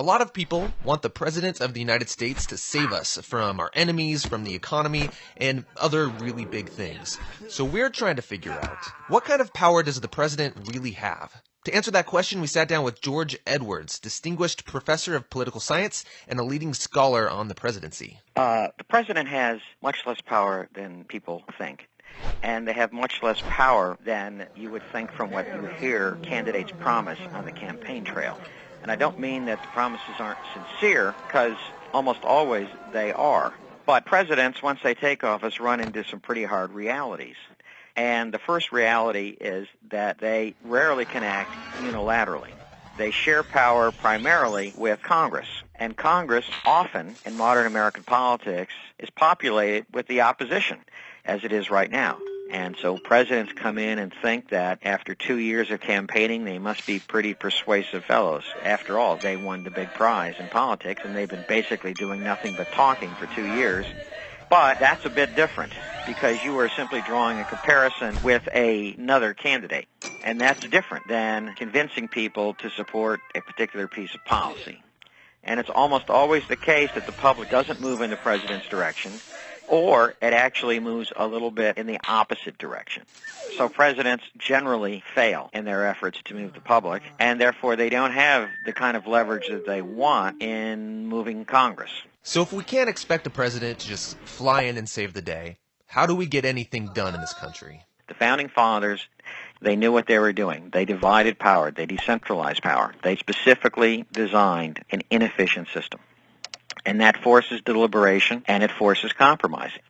A lot of people want the President of the United States to save us from our enemies, from the economy, and other really big things. So we're trying to figure out, what kind of power does the President really have? To answer that question, we sat down with George Edwards, distinguished professor of political science and a leading scholar on the presidency. The President has much less power than people think. And they have much less power than you would think from what you hear candidates promise on the campaign trail. And I don't mean that the promises aren't sincere, because almost always they are. But presidents, once they take office, run into some pretty hard realities. And the first reality is that they rarely can act unilaterally. They share power primarily with Congress. And Congress often, in modern American politics, is populated with the opposition, as it is right now. And so presidents come in and think that after 2 years of campaigning, they must be pretty persuasive fellows. After all, they won the big prize in politics, and they've been basically doing nothing but talking for 2 years. But that's a bit different, because you are simply drawing a comparison with another candidate. And that's different than convincing people to support a particular piece of policy. And it's almost always the case that the public doesn't move in the president's direction, or it actually moves a little bit in the opposite direction. So presidents generally fail in their efforts to move the public, and therefore they don't have the kind of leverage that they want in moving Congress. So if we can't expect a president to just fly in and save the day, how do we get anything done in this country? The Founding Fathers, they knew what they were doing. They divided power. They decentralized power. They specifically designed an inefficient system. And that forces deliberation, and it forces compromising.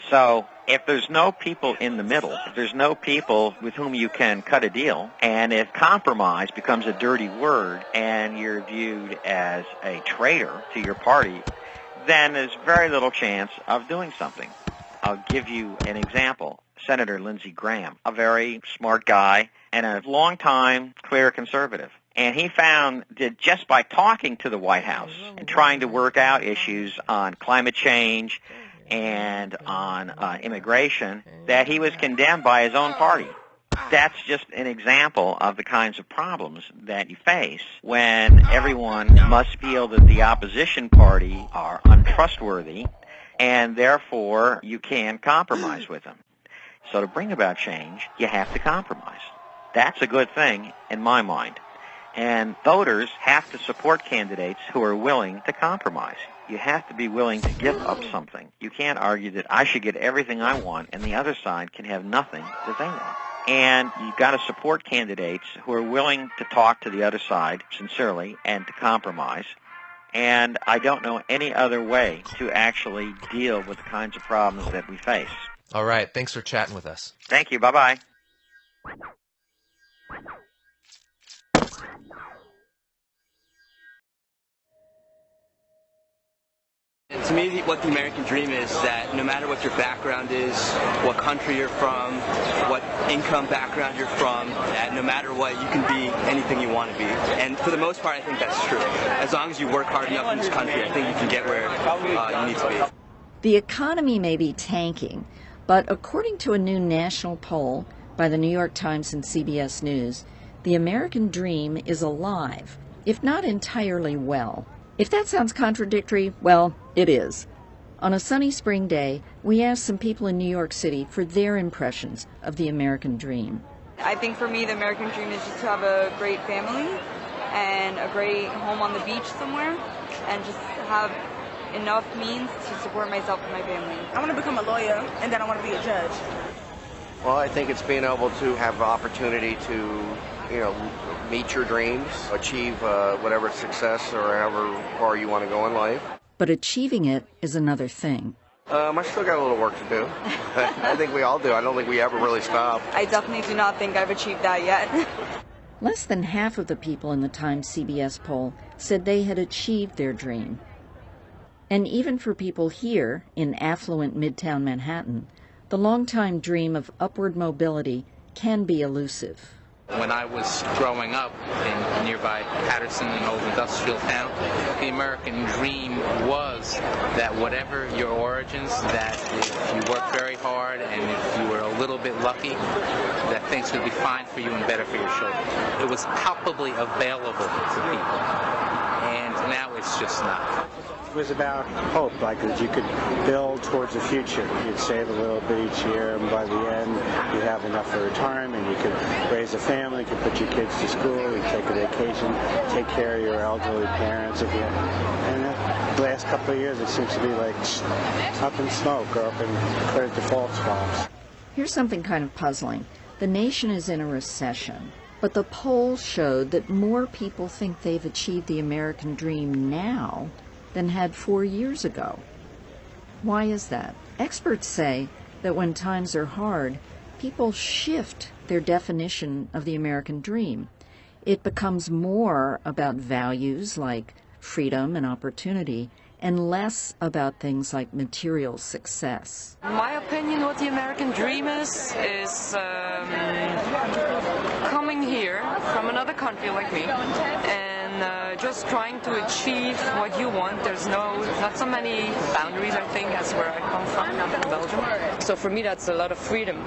So if there's no people in the middle, if there's no people with whom you can cut a deal, and if compromise becomes a dirty word and you're viewed as a traitor to your party, then there's very little chance of doing something. I'll give you an example. Senator Lindsey Graham, a very smart guy and a long-time clear conservative. And he found that just by talking to the White House and trying to work out issues on climate change and on immigration, that he was condemned by his own party. That's just an example of the kinds of problems that you face when everyone must feel that the opposition party are untrustworthy, and therefore you can compromise with them. So to bring about change, you have to compromise. That's a good thing in my mind. And voters have to support candidates who are willing to compromise. You have to be willing to give up something. You can't argue that I should get everything I want and the other side can have nothing that they want. And you've got to support candidates who are willing to talk to the other side sincerely and to compromise. And I don't know any other way to actually deal with the kinds of problems that we face. All right. Thanks for chatting with us. Thank you. Bye-bye. To me, what the American dream is that no matter what your background is, what country you're from, what income background you're from, that no matter what, you can be anything you want to be. And for the most part, I think that's true. As long as you work hard enough in this country, I think you can get where you need to be. The economy may be tanking, but according to a new national poll by the New York Times and CBS News, the American dream is alive, if not entirely well. If that sounds contradictory, well, it is. On a sunny spring day, we asked some people in New York City for their impressions of the American dream. I think for me, the American dream is just to have a great family and a great home on the beach somewhere, and just have enough means to support myself and my family. I want to become a lawyer, and then I want to be a judge. Well, I think it's being able to have the opportunity to, meet your dreams, achieve whatever success or however far you want to go in life. But achieving it is another thing. I still got a little work to do. I think we all do. I don't think we ever really stop. I definitely do not think I've achieved that yet. Less than half of the people in the Times CBS poll said they had achieved their dream. And even for people here in affluent Midtown Manhattan, the long-time dream of upward mobility can be elusive. When I was growing up in nearby Patterson, an old industrial town, the American dream was that whatever your origins, that if you worked very hard and if you were a little bit lucky, that things would be fine for you and better for your children. It was palpably available to people. and now it's just not. It was about hope, like that you could build towards the future. You'd save a little bit each year, and by the end, you'd have enough for retirement. You could raise a family, you could put your kids to school, you could take a vacation, take care of your elderly parents. If you, and the last couple of years, it seems to be like up in smoke or up in clear default swaps. Here's something kind of puzzling. The nation is in a recession, but the polls showed that more people think they've achieved the American dream now than had 4 years ago. Why is that? Experts say that when times are hard, people shift their definition of the American dream. It becomes more about values like freedom and opportunity, and less about things like material success. In my opinion, what the American dream is coming here from another country like me and just trying to achieve what you want. There's not so many boundaries, I think, as where I come from, in Belgium. So for me, that's a lot of freedom,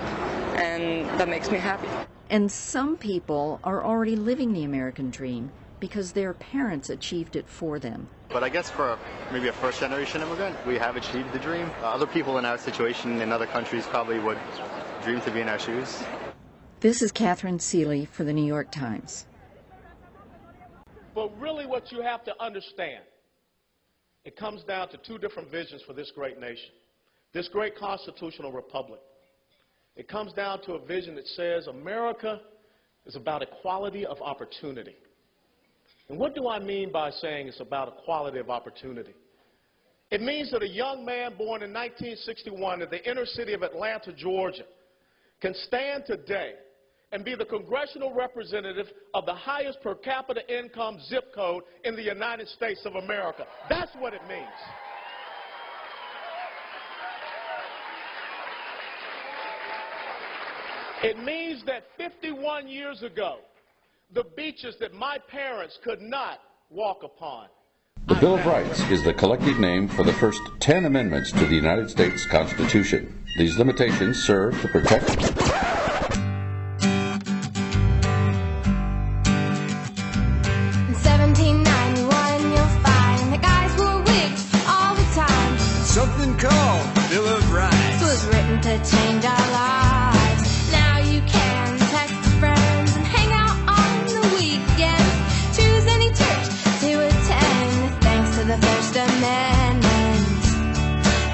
and that makes me happy. And some people are already living the American dream because their parents achieved it for them. But I guess for maybe a first-generation immigrant, we have achieved the dream. Other people in our situation in other countries probably would dream to be in our shoes. This is Catherine Seeley for the New York Times. But really what you have to understand, it comes down to two different visions for this great nation, this great constitutional republic. It comes down to a vision that says America is about equality of opportunity. And what do I mean by saying it's about equality of opportunity? It means that a young man born in 1961 in the inner city of Atlanta, Georgia, can stand today and be the congressional representative of the highest per capita income zip code in the United States of America. That's what it means. It means that 51 years ago, the beaches that my parents could not walk upon. The Bill of Rights is the collective name for the first 10 amendments to the United States Constitution. These limitations serve to protect something called Bill of Rights. It was written to change our lives. Now you can text friends and hang out on the weekends. Choose any church to attend thanks to the First Amendment.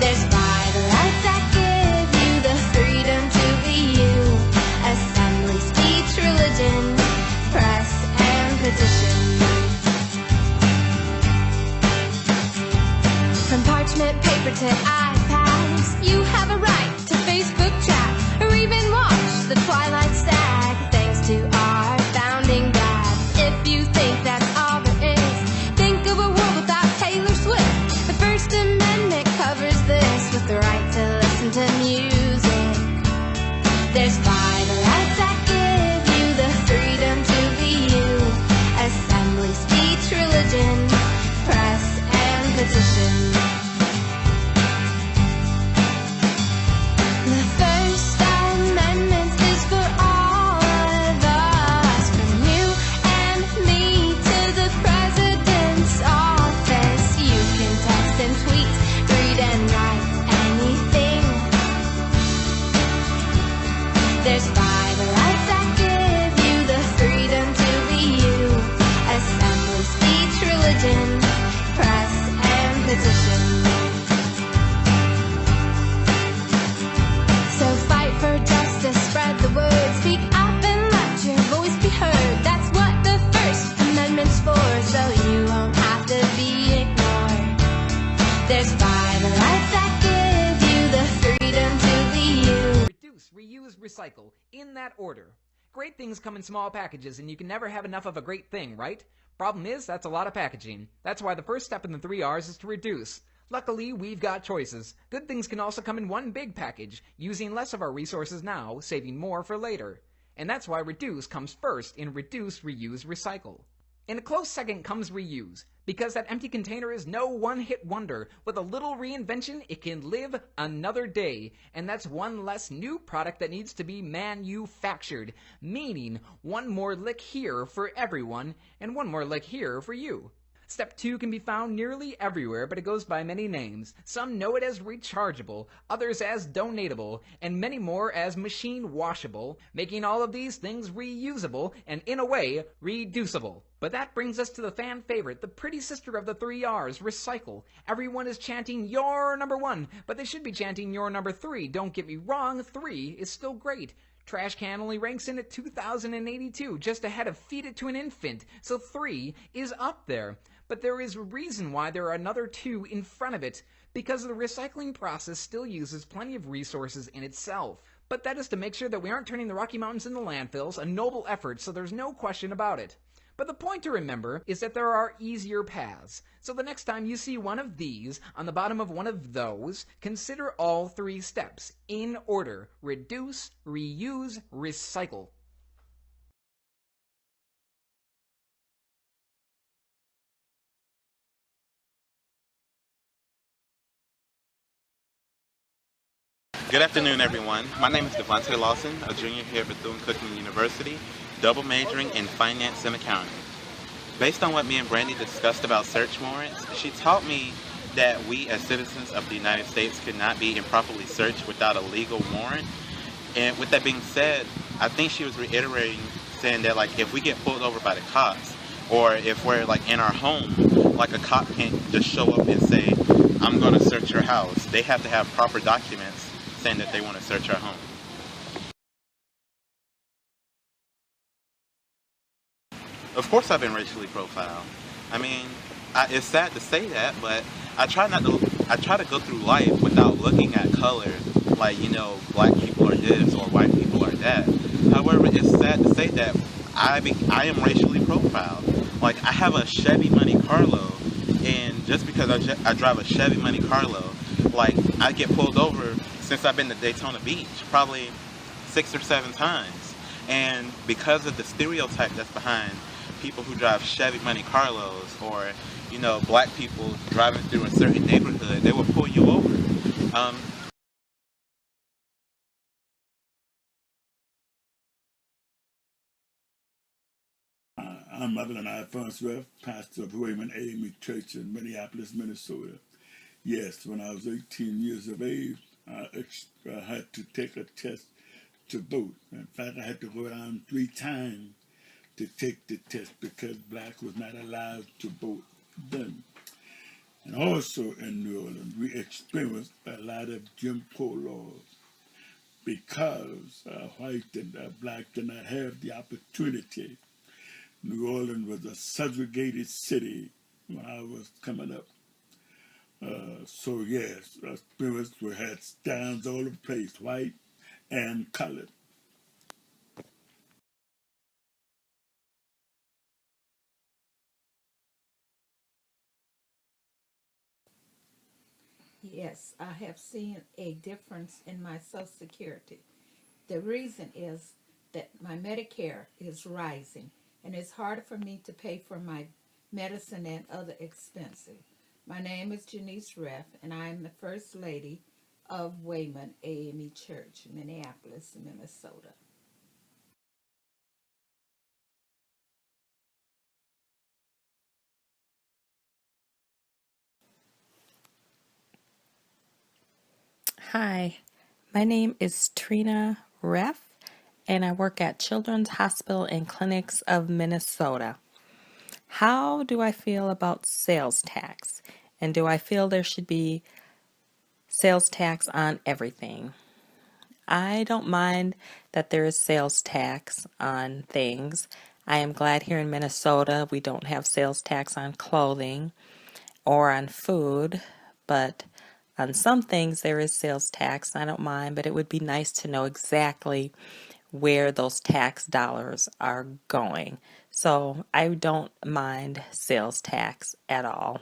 There's vital rights that give you the freedom to be you. Assembly, speech, religion, press, and petition. From parchment paper to iPads, you have a right to Facebook chat or even watch the Twilight Stag, thanks to our founding dads. If you think that's all there is, think of a world without Taylor Swift. The First Amendment covers this with the right to listen to music. There's vital rights that give you the freedom to be you. Assembly, speech, religion, press, and petition. Recycle, in that order. Great things come in small packages and you can never have enough of a great thing, right? Problem is, that's a lot of packaging. That's why the first step in the 3 R's is to reduce. Luckily, we've got choices. Good things can also come in one big package, using less of our resources now, saving more for later. And that's why reduce comes first in reduce, reuse, recycle. In a close second comes reuse, because that empty container is no one-hit wonder. With a little reinvention, it can live another day, and that's one less new product that needs to be manufactured, meaning one more lick here for everyone, and one more lick here for you. Step 2 can be found nearly everywhere, but it goes by many names. Some know it as rechargeable, others as donatable, and many more as machine washable, making all of these things reusable and, in a way, reducible. But that brings us to the fan favorite, the pretty sister of the 3 R's, recycle. Everyone is chanting your number 1, but they should be chanting your number 3. Don't get me wrong, 3 is still great. Trash Can only ranks in at 2,082, just ahead of Feed It to an Infant, so 3 is up there. But there is a reason why there are another 2 in front of it, because the recycling process still uses plenty of resources in itself. But that is to make sure that we aren't turning the Rocky Mountains into landfills, a noble effort, so there's no question about it. But the point to remember is that there are easier paths. So the next time you see one of these on the bottom of one of those, consider all 3 steps in order: reduce, reuse, recycle. Good afternoon, everyone. My name is Devontae Lawson, a junior here at Bethune-Cookman University, double majoring in finance and accounting. Based on what me and Brandi discussed about search warrants, she taught me that we as citizens of the United States could not be improperly searched without a legal warrant. And with that being said, I think she was reiterating, saying that like if we get pulled over by the cops, or if we're like in our home, like a cop can't just show up and say, I'm going to search your house. They have to have proper documents saying that they want to search our home. Of course I've been racially profiled. I mean, it's sad to say that, but I try to go through life without looking at color, like, you know, black people are this or white people are that. However, it's sad to say that I am racially profiled. Like, I have a Chevy Monte Carlo, and just because I drive a Chevy Monte Carlo, like, I get pulled over since I've been to Daytona Beach probably 6 or 7 times. And because of the stereotype that's behind people who drive Chevy Monte Carlos, or, you know, black people driving through a certain neighborhood, they will pull you over. I'm Reverend Alphonse Reff, pastor of Raymond AME Church in Minneapolis, Minnesota. Yes, when I was 18 years of age, I had to take a test to vote. In fact, I had to go down 3 times to take the test because blacks was not allowed to vote then. And also in New Orleans, we experienced a lot of Jim Crow laws because whites and blacks did not have the opportunity. New Orleans was a segregated city when I was coming up. So yes, spirits had stands all over the place, white and colored. Yes, I have seen a difference in my Social Security. The reason is that my Medicare is rising, and it's harder for me to pay for my medicine and other expenses. My name is Janice Reff, and I am the First Lady of Wayman AME Church, Minneapolis, Minnesota. Hi, my name is Trina Reff, and I work at Children's Hospital and Clinics of Minnesota. How do I feel about sales tax? And do I feel there should be sales tax on everything? I don't mind that there is sales tax on things. I am glad here in Minnesota we don't have sales tax on clothing or on food, but on some things there is sales tax. I don't mind, but it would be nice to know exactly where those tax dollars are going. So I don't mind sales tax at all.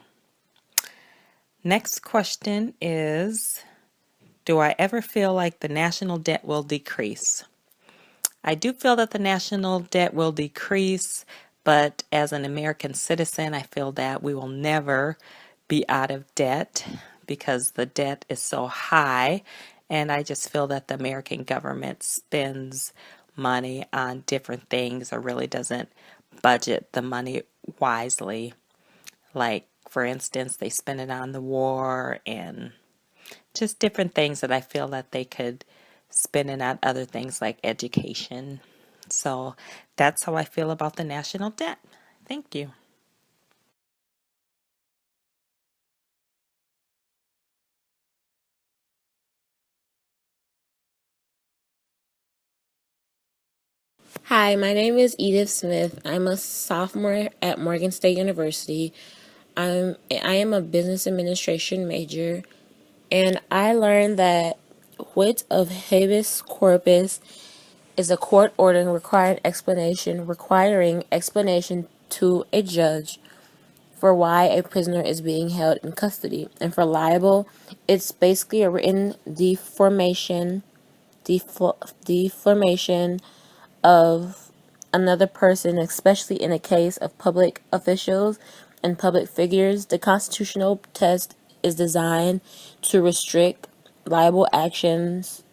Next question is, do I ever feel like the national debt will decrease? I do feel that the national debt will decrease, but as an American citizen, I feel that we will never be out of debt because the debt is so high, and I just feel that the American government spends money on different things or really doesn't budget the money wisely. Like, for instance, they spend it on the war and just different things that I feel that they could spend it on other things like education. So that's how I feel about the national debt. Thank you. Hi, my name is Edith Smith. I'm a sophomore at Morgan State University. I am a business administration major, and I learned that writ of habeas corpus is a court ordering requiring explanation to a judge for why a prisoner is being held in custody. And for libel, it's basically a written deformation of another person, especially in a case of public officials and public figures. The constitutional test is designed to restrict libel actions